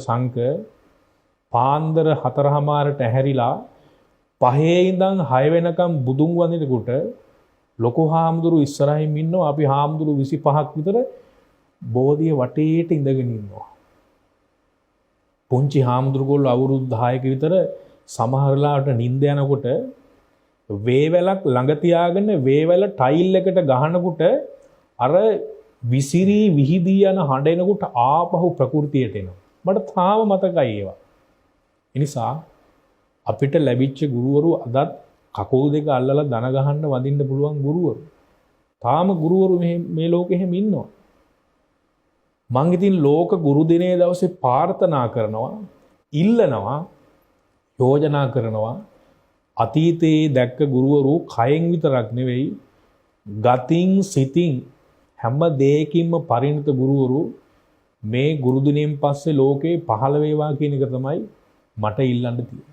සංක පාන්දර 4:00ට ඇහැරිලා 5 ඉඳන් 6 වෙනකම් බුදුන් වඳිනකොට ලොකු හාමුදුරු ඉස්සරහින් ඉන්නවා. අපි හාමුදුරු 25ක් විතර බෝධිය වටේට ඉඳගෙන ඉන්නවා. පුංචි හාමුදුරුගොල්ලෝ අවුරුදු 10ක විතර සමහරලාට නිින්ද යනකොට වේවැලක් ළඟ තියාගෙන වේවැල ටයිල් එකට ගහනකොට අර විසිරී විහිදී යන හඬ එනකොට ආපහු ප්‍රകൃතියට එනවා. මට තාම මතකයි ඒවා. ඒ නිසා අපිට ලැබිච්ච ගුරුවරු අදත් කකුල් දෙක අල්ලලා දන ගහන්න වදින්න පුළුවන් ගුරුවරු. තාම ගුරුවරු මේ ලෝකෙ හැම ඉන්නවා. මං ඉතින් ලෝක ගුරු දිනයේ දවසේ ප්‍රාර්ථනා කරනවා, ඉල්ලනවා, යෝජනා කරනවා අතීතයේ දැක්ක ගුරුවරු කයෙන් විතරක් නෙවෙයි ගතින් සිතින් හැම දෙයකින්ම පරිණත ගුරුවරු මේ ගුරු දිනයෙන් පස්සේ ලෝකේ පහළ වේවා කියන එක තමයි මට ඉල්ලන්න තියෙන්නේ.